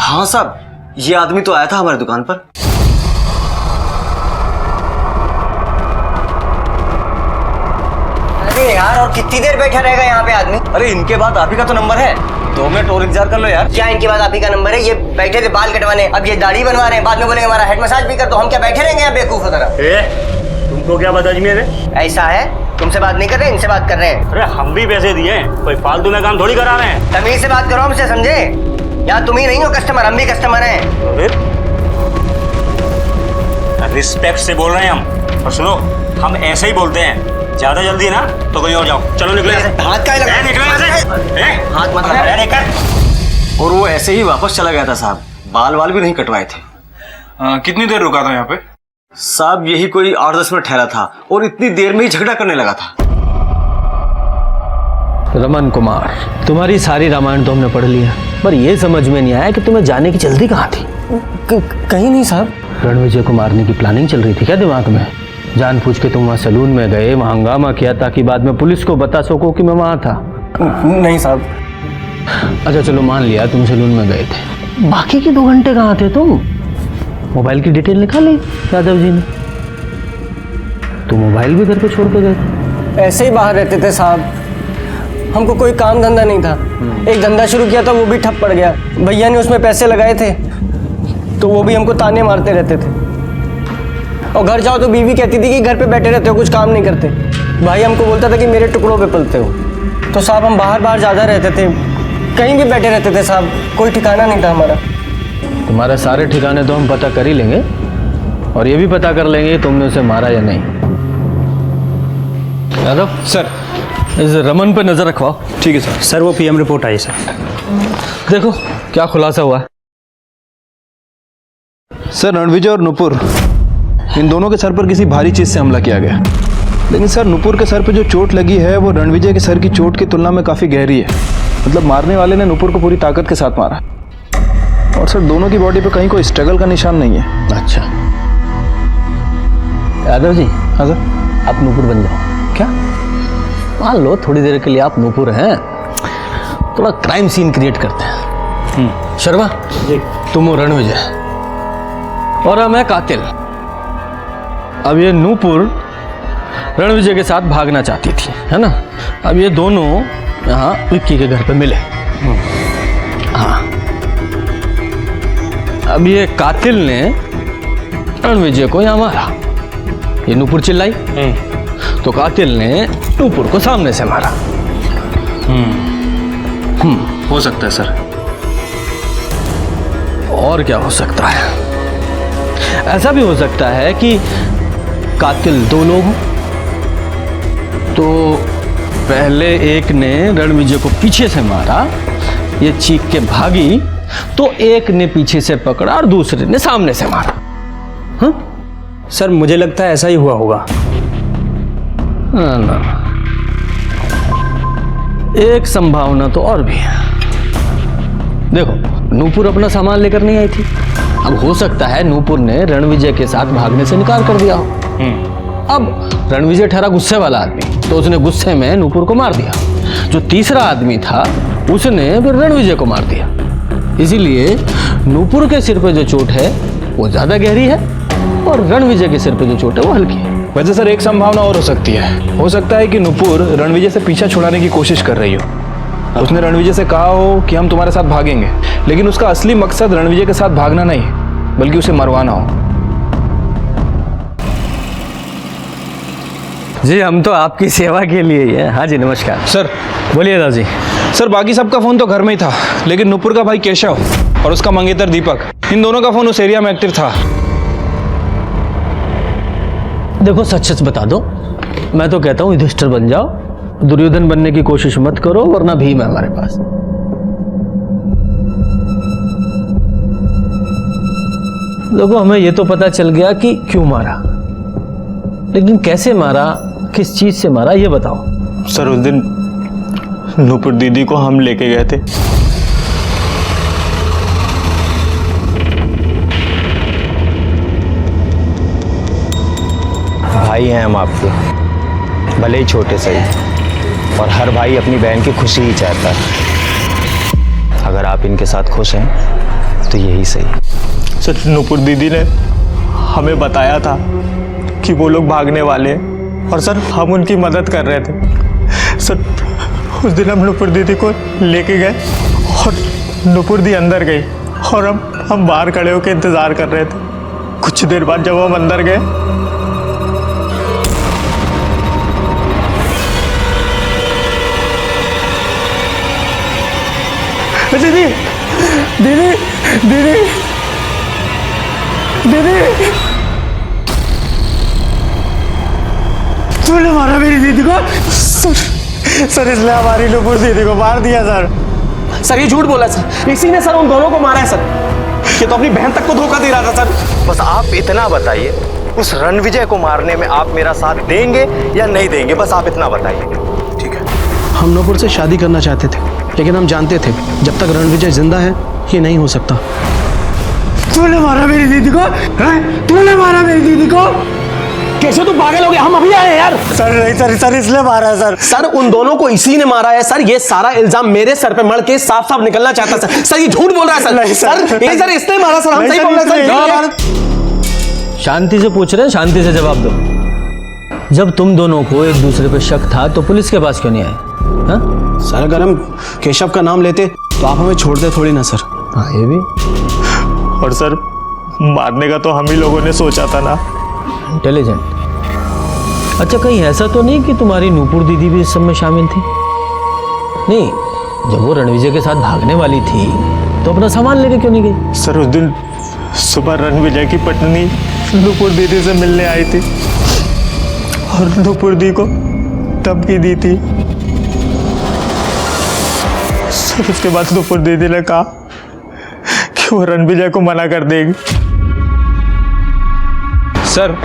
हाँ साहब, ये आदमी तो आया था हमारी दुकान पर। अरे यार, और कितनी देर बैठा रहेगा यहाँ पे आदमी? अरे इनके बाद आप ही का तो नंबर है, 2 मिनट और इंतजार कर लो यार। क्या इनके बाद आप ही का नंबर है? ये बैठे थे बाल कटवाने, अब ये दाढ़ी बनवा रहे हैं, बाद में बोलेंगे हमारा हेड मसाज भी कर दो। हम क्या बैठे रहेंगे यहाँ बेवकूफ की तरह? तुमको क्या पता अजमेर है? ऐसा है, तुमसे बात नहीं कर रहे, इनसे बात कर रहे हैं। अरे हम भी पैसे दिए, कोई फालतू में काम थोड़ी करा रहे हैं। तमीज से बात करो हमसे, समझे? यार तुम ही नहीं हो कस्टमर, हम भी कस्टमर हैं। रिस्पेक्ट से बोल रहे हैं हम, और सुनो, हम ऐसे ही बोलते हैं। ज्यादा जल्दी है ना तो कहीं और जाओ, चलो निकले। हाथ का लगा, हाथ मत लगा। और वो ऐसे ही वापस चला गया था साहब, बाल वाल भी नहीं कटवाए थे। कितनी देर रुका था यहाँ पे? साहब यही कोई 8-10 मिनट ठहरा था और इतनी देर में ही झगड़ा करने लगा था। रमन कुमार, तुम्हारी सारी रामायण तो हमने पढ़ लिया, पर यह समझ में नहीं आया कि तुम्हें जाने की जल्दी कहाँ थी? कहीं नहीं साहब। रणविजय को मारने की प्लानिंग चल रही थी क्या दिमाग में? जानबूझ के तुम वहाँ सैलून में गए, वहाँ हंगामा किया ताकि बाद में पुलिस को बता सको कि मैं वहाँ था? नहीं साहब। अच्छा चलो मान लिया तुम सैलून में गए थे, बाकी के 2 घंटे कहाँ थे तुम? मोबाइल की डिटेल निकाली यादव जी ने, तो मोबाइल भी घर पे छोड़ के गए थे। ऐसे ही बाहर रहते थे साहब, हमको कोई काम धंधा नहीं था। एक धंधा शुरू किया था, वो भी ठप पड़ गया। भैया ने उसमें पैसे लगाए थे, तो वो भी हमको ताने मारते रहते थे। और घर जाओ तो बीवी कहती थी कि घर पे बैठे रहते हो, कुछ काम नहीं करते। भाई हमको बोलता था कि मेरे टुकड़ों पे पलते हो। तो साहब हम बाहर ज़्यादा रहते थे, कहीं भी बैठे रहते थे साहब, कोई ठिकाना नहीं था हमारा। तुम्हारे सारे ठिकाने तो हम पता कर ही लेंगे, और ये भी पता कर लेंगे कि तुमने उसे मारा या नहीं। यादव सर। इस रमन पे नजर रखवाओ। ठीक है सर। सर वो पीएम रिपोर्ट आई सर। देखो क्या खुलासा हुआ है। सर रणविजय और नुपुर, इन दोनों के सर पर किसी भारी चीज से हमला किया गया, लेकिन सर नुपुर के सर पे जो चोट लगी है वो रणविजय के सर की चोट की तुलना में काफी गहरी है। मतलब मारने वाले ने नुपुर को पूरी ताकत के साथ मारा, और सर दोनों की बॉडी पे कहीं कोई स्ट्रगल का निशान नहीं है। अच्छा यादव जी। हाँ सर। आप नूपुर बन जाओ। क्या? मान लो थोड़ी देर के लिए आप नूपुर हैं, थोड़ा क्राइम सीन क्रिएट करते हैं। शर्मा जी, तुम हो रणविजय और मैं कातिल। अब ये नूपुर रणविजय के साथ भागना चाहती थी, है ना? अब ये दोनों यहाँ विक्की के घर पे मिले। हाँ, अब ये कातिल ने रणविजय को यहाँ मारा। ये नूपुर चिल्लाई तो कातिल ने नूपुर को सामने से मारा। हो सकता है सर। और क्या हो सकता है? ऐसा भी हो सकता है कि कातिल 2 लोग हों, तो पहले एक ने रणविजय को पीछे से मारा, ये चीख के भागी, तो एक ने पीछे से पकड़ा और दूसरे ने सामने से मारा। हाँ? सर मुझे लगता है ऐसा ही हुआ होगा। ना, एक संभावना तो और भी है। देखो, नूपुर अपना सामान लेकर नहीं आई थी। अब हो सकता है नूपुर ने रणविजय के साथ भागने से इनकार कर दिया हो। अब रणविजय ठहरा गुस्से वाला आदमी, तो उसने गुस्से में नूपुर को मार दिया। जो तीसरा आदमी था उसने फिर रणविजय को मार दिया। इसीलिए नूपुर के सिर पे जो चोट है वो ज्यादा गहरी है और रणविजय के सिर पे जो चोट है वो हल्की है। वैसे सर एक संभावना और हो सकती है। हो सकता है कि नुपुर रणविजय से पीछा छुड़ाने की कोशिश कर रही हो। उसने रणविजय से कहा हो कि हम तुम्हारे साथ भागेंगे, लेकिन उसका असली मकसद रणविजय के साथ भागना नहीं, बल्कि उसे मरवाना हो। जी हम तो आपकी सेवा के लिए ही है। हाँ जी नमस्कार सर। बोलिए दादा जी। सर बाकी सबका फोन तो घर में ही था, लेकिन नुपुर का भाई केशव और उसका मंगेतर दीपक, इन दोनों का फोन उस एरिया में एक्टिव था। देखो सच सच बता दो, मैं तो कहता हूँ युधिष्ठिर बन जाओ दुर्योधन बनने की कोशिश मत करो, वरना भीम है हमारे पास। देखो, हमें ये तो पता चल गया कि क्यों मारा, लेकिन कैसे मारा, किस चीज से मारा, ये बताओ। सर उस दिन नूपुर दीदी को हम लेके गए थे। भाई हैं हम आपके, भले ही छोटे सही, और हर भाई अपनी बहन की खुशी ही चाहता है। अगर आप इनके साथ खुश हैं तो यही सही। सर नूपुर दीदी ने हमें बताया था कि वो लोग भागने वाले हैं, और सर हम उनकी मदद कर रहे थे। सर उस दिन हम नूपुर दीदी को लेके गए और नूपुर दी अंदर गई, और हम बाहर खड़े होकर इंतज़ार कर रहे थे। कुछ देर बाद जब हम अंदर गए, दीदी दीदी दीदी दीदी, तूने मारा मेरी दीदी को? सर इसलिए हमारी नूपुर दीदी को मार दिया सर। सर ये झूठ बोला सर, इसी ने सर उन दोनों को मारा है सर। ये तो अपनी बहन तक को धोखा दे रहा था सर। बस आप इतना बताइए, उस रणविजय को मारने में आप मेरा साथ देंगे या नहीं देंगे, बस आप इतना बताइए। ठीक है। हम नूपुर से शादी करना चाहते थे, लेकिन हम जानते थे जब तक रणविजय जिंदा है ये नहीं हो सकता। तूने मारा मेरी दीदी को? तूने मारा मेरी दीदी को? कैसे तू पागल हो गया? हम अभी आए यार। सर नहीं सर इसलिए मारा है सर। सर उन दोनों को इसी ने मारा है सर। ये सारा इल्जाम मेरे सर पे मड़ के साफ साफ निकलना चाहता सर। सर ये झूठ बोल रहा है सर। नहीं सर, सर इसने मारा सर, हम सही बोल रहे हैं सर। शांति से पूछ रहे हैं, शांति से जवाब दो। जब तुम दोनों को एक दूसरे पे शक था तो पुलिस के पास क्यों नहीं आए? हाँ? सर अगर हम केशव का नाम लेते तो आप हमें छोड़ते थोड़ी ना सर। हाँ ये भी। और सर मारने का तो हम ही लोगों ने सोचा था ना। इंटेलिजेंट। अच्छा कहीं ऐसा तो नहीं कि तुम्हारी नूपुर दीदी भी इस सब में शामिल थी? नहीं, जब वो रणविजय के साथ भागने वाली थी तो अपना सामान लेके क्यों नहीं गई? सर उस दिन सुबह रणविजय की पत्नी नूपुर दीदी से मिलने आई थी और नूपुर दी को धमकी दी थी। सर उसके बाद नूपुर दीदी ने कहा कि वो रणविजय को मना कर देगी। सर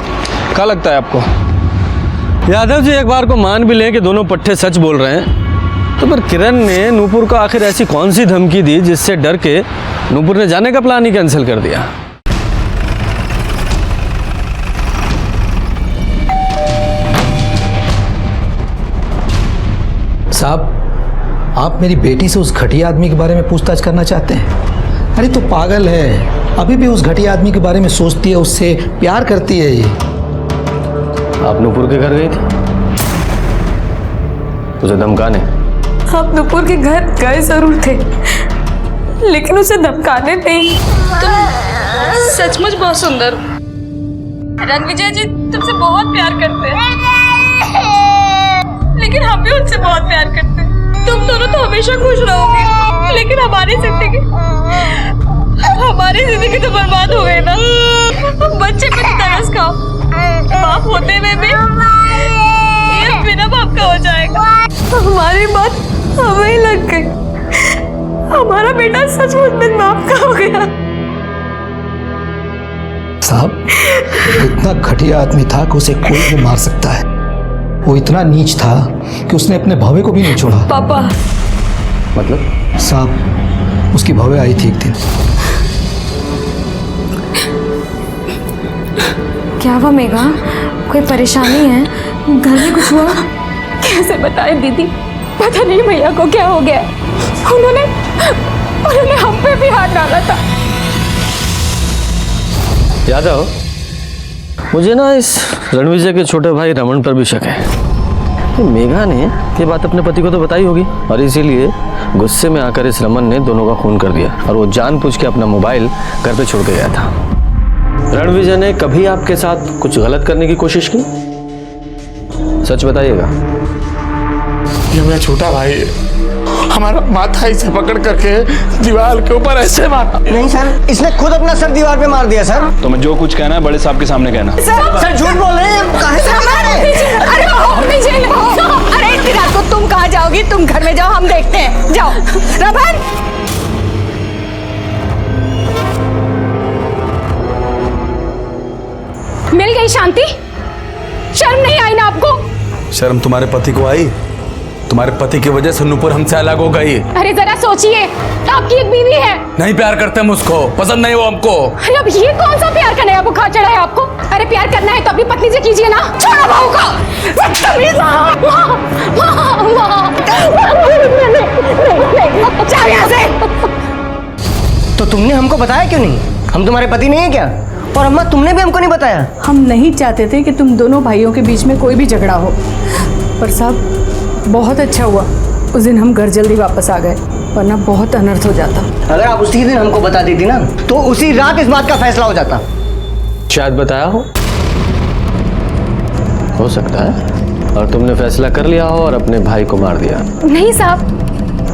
क्या लगता है आपको? यादव जी एक बार को मान भी लें कि दोनों पट्टे सच बोल रहे हैं, तो फिर किरण ने नूपुर को आखिर ऐसी कौन सी धमकी दी जिससे डर के नूपुर ने जाने का प्लान ही कैंसिल कर दिया? साहब, आप मेरी बेटी से उस घटिया आदमी के बारे में पूछताछ करना चाहते हैं? अरे तो पागल है, अभी भी उस घटिया आदमी के बारे में सोचती है, उससे प्यार करती है। ये आप नूपुर के घर गई थी उसे धमकाने? आप नूपुर के घर गए जरूर थे, लेकिन उसे धमकाने नहीं। तुम सचमुच बहुत सुंदर हो। रणविजय जी तुमसे बहुत प्यार करते हैं, लेकिन हम भी उनसे बहुत प्यार करते हैं। तुम दोनों तो हमेशा खुश रहोगे, लेकिन हमारी जिंदगी तो बर्बाद हो गई ना। बच्चे पे तरस खाओ, बाप होते हुए भी ये बिना बाप का हो जाएगा। हमारी बात हमें ही लग गई, हमारा बेटा सचमुच बिन बाप का हो गया। साहब, इतना घटिया आदमी था कि उसे कोई भी मार सकता है। वो इतना नीच था कि उसने अपने भावे को भी नहीं छोड़ा। पापा मतलब? साहब, उसकी भावे आई थी एक दिन। क्या हुआ मेघा? कोई परेशानी है? घर में कुछ हुआ? कैसे बताएं दीदी, पता नहीं भैया को क्या हो गया। उन्होंने हम पे भी हाथ डाला था। यादव, मुझे ना इस रणविजय के छोटे भाई रमन पर भी शक है कि मेघा ने ये बात अपने पति को तो बताई होगी, और इसीलिए गुस्से में आकर इस रमन ने दोनों का खून कर दिया, और वो जानबूझ के अपना मोबाइल घर पे छोड़ के गया था। रणविजय ने कभी आपके साथ कुछ गलत करने की कोशिश की? सच बताइएगा। ये मेरा छोटा भाई हमारा माथा इसे पकड़ करके दीवार के ऊपर ऐसे मारा। नहीं सर, इसने खुद अपना सर दीवार पे मार दिया सर। तो मैं जो कुछ कहना है बड़े साहब के सामने कहना। सर झूठ बोल रहे हैं। अरे इतनी रात को शांति तुम घर में जाओ, हम देखते हैं। जाओ रमन। मिल गई शांति? शर्म नहीं आई ना आपको? शर्म तुम्हारे पति को आई? तुम्हारे पति की वजह से नूपुर हमसे अलग हो गई। अरे जरा सोचिए, आपकी एक बीवी है। नहीं प्यार करते हम उसको, पसंद नहीं वो हमको। अरे अब ये कौन सा प्यार का नया बुखार चढ़ा है आपको? अरे प्यार करना है तो अपनी पत्नी से कीजिए ना। छोड़ो बहू को। यहाँ से। तो तुमने हमको बताया क्यों नहीं? हम तुम्हारे पति नहीं है क्या? और अम्मा तुमने भी हमको नहीं बताया। हम नहीं चाहते थे कि तुम दोनों भाइयों के बीच में कोई भी झगड़ा हो, पर साहब बहुत अच्छा हुआ उस दिन हम घर जल्दी वापस आ गए, वरना बहुत अनर्थ हो जाता। अगर आप उसी दिन हमको बता देती ना तो उसी रात इस बात का फैसला हो जाता। शायद बताया हो सकता है, और तुमने फैसला कर लिया हो और अपने भाई को मार दिया। नहीं साहब,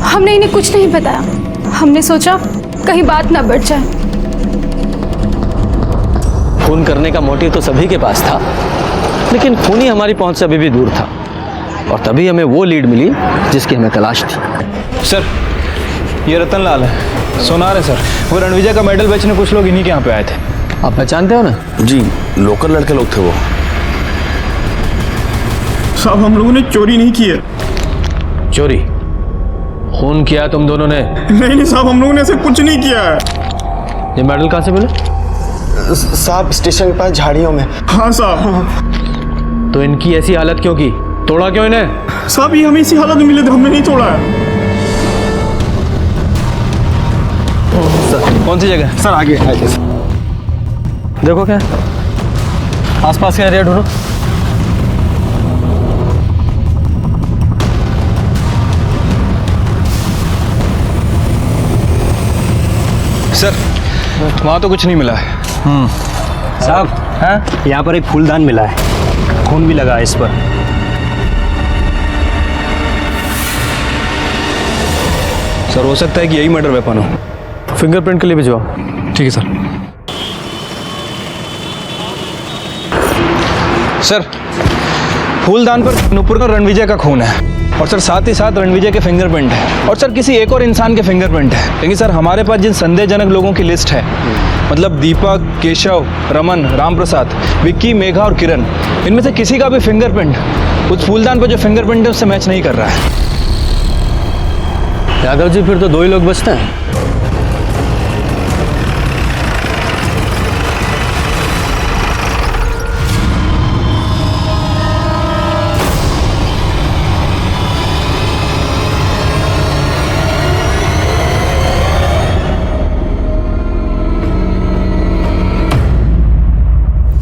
हमने इन्हें कुछ नहीं बताया। हमने सोचा कहीं बात ना बढ़ जाए। खून करने का मोटिव तो सभी के पास था, लेकिन खून ही हमारी पहुंच से अभी भी दूर था, और तभी हमें वो लीड मिली जिसकी हमें तलाश थी। सर ये रतन लाल है, सोनार है सर। वो रणविजय का मेडल बेचने कुछ लोग इन्हीं के यहाँ पे आए थे। आप पहचानते हो ना? जी, लोकल लड़के लोग थे वो। साहब हम लोगों ने चोरी नहीं की है। चोरी? खून किया तुम दोनों ने? नहीं साहब, हम लोगों ने ऐसे कुछ नहीं किया है। ये मेडल कहाँ से मिला? साहब स्टेशन के पास झाड़ियों में। हाँ साहब। तो इनकी ऐसी हालत क्यों की? तोड़ा क्यों इन्हें? साहब ये हमें इसी हालत में मिले थे, हमने नहीं तोड़ा है। सर कौन सी जगह? सर आगे देखो क्या आसपास का एरिया ढूंढो। सर वहाँ तो कुछ नहीं मिला है। साहब हाँ, यहाँ पर एक फूलदान मिला है, खून भी लगा है इस पर। सर हो सकता है कि यही मर्डर वेपन हो। फिंगरप्रिंट के लिए भिजवाओ। ठीक है सर। सर फूलदान पर नूपुर का रणविजय का खून है, और सर साथ ही साथ रणविजय के फिंगरप्रिंट है, और सर किसी एक और इंसान के फिंगरप्रिंट है। लेकिन सर हमारे पास जिन संदेहजनक लोगों की लिस्ट है, मतलब दीपक, केशव, रमन, राम प्रसाद, विक्की, मेघा और किरण, इनमें से किसी का भी फिंगरप्रिंट उस फूलदान पर जो फिंगरप्रिंट है उससे मैच नहीं कर रहा है। यादव जी फिर तो दो ही लोग बचते हैं।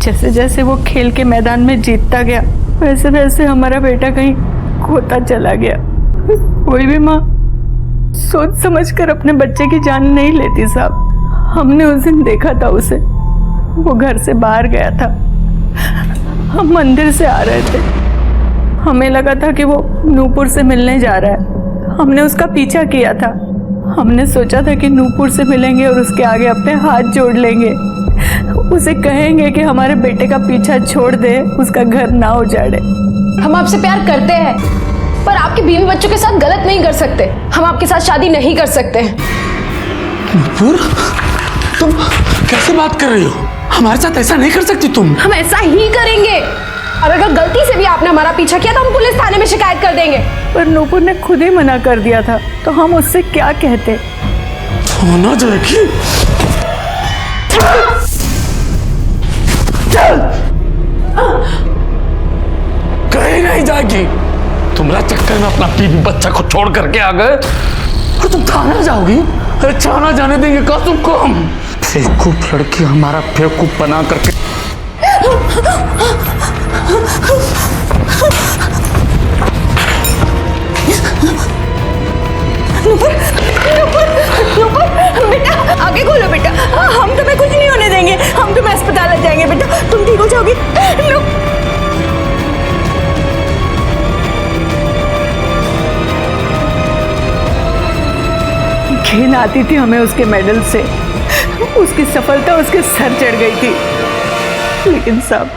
जैसे जैसे वो खेल के मैदान में जीतता गया, वैसे वैसे हमारा बेटा कहीं खोता चला गया। कोई भी माँ सोच समझकर अपने बच्चे की जान नहीं लेती साहब। हमने उस दिन देखा था उसे, वो घर से बाहर गया था, हम मंदिर से आ रहे थे, हमें लगा था कि वो नूपुर से मिलने जा रहा है। हमने उसका पीछा किया था, हमने सोचा था कि नूपुर से मिलेंगे और उसके आगे अपने हाथ जोड़ लेंगे, उसे कहेंगे कि हमारे बेटे का पीछा छोड़ दे, उसका घर ना उजाड़े। हम आपसे प्यार करते हैं, पर आपके बीवी बच्चों के साथ गलत नहीं कर सकते। हम आपके साथ शादी नहीं कर सकते। नूपुर, तुम कैसे बात कर रही हो? हमारे साथ ऐसा नहीं कर सकती तुम। हम ऐसा ही करेंगे, और अगर गलती से भी आपने हमारा पीछा किया तो हम पुलिस थाने में शिकायत कर देंगे। पर नूपुर ने खुद ही मना कर दिया था, तो हम उससे क्या कहते? होना जाएगी। कहीं नहीं जाएगी। तुम्हारा चक्कर में अपना बीवी बच्चा को छोड़ करके आ गए और तुम थाने जाओगी? अरे थाना जाने देंगे क्या तुमको हम? बेवकूफ लड़की, हमारा बेवकूफ बना करके। नूपुर, नूपुर, नूपुर, बेटा आगे खोलो बेटा, हम तुम्हें कुछ नहीं होने देंगे, हम तुम्हें अस्पताल ले जाएंगे बेटा, तुम ठीक हो जाओगी। घिन आती थी हमें उसके मेडल से, उसकी सफलता उसके सर चढ़ गई थी। लेकिन साहब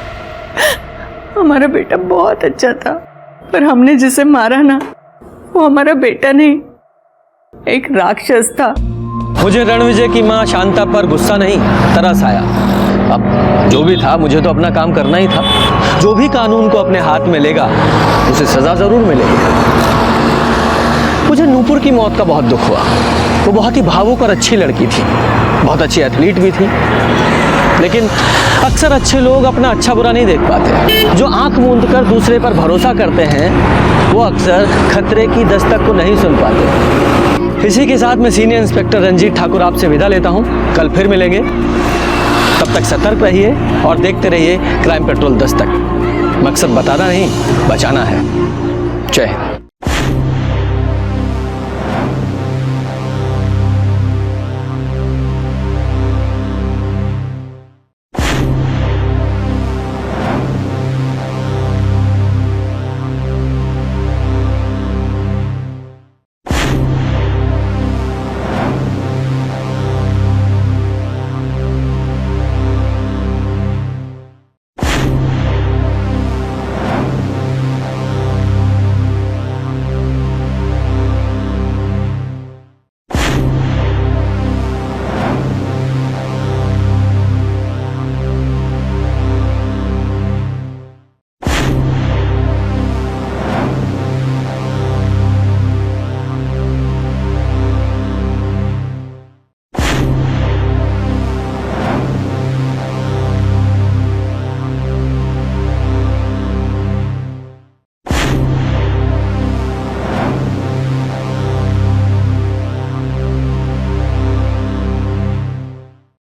हमारा बेटा बहुत अच्छा था, पर हमने जिसे मारा ना वो हमारा बेटा नहीं, एक राक्षस था। मुझे रणविजय की माँ शांता पर गुस्सा नहीं, तरस आया। अब जो भी था, मुझे तो अपना काम करना ही था। जो भी कानून को अपने हाथ में लेगा उसे सजा जरूर मिलेगी। मुझे नूपुर की मौत का बहुत दुख हुआ। वो बहुत ही भावुक और अच्छी लड़की थी, बहुत अच्छी एथलीट भी थी। लेकिन अक्सर अच्छे लोग अपना अच्छा बुरा नहीं देख पाते। जो आंख मूंद कर दूसरे पर भरोसा करते हैं वो अक्सर खतरे की दस्तक को नहीं सुन पाते। इसी के साथ मैं सीनियर इंस्पेक्टर रंजीत ठाकुर आपसे विदा लेता हूं। कल फिर मिलेंगे, तब तक सतर्क रहिए और देखते रहिए क्राइम पेट्रोल दस्तक। मकसद बताना नहीं, बचाना है। जय हिंद।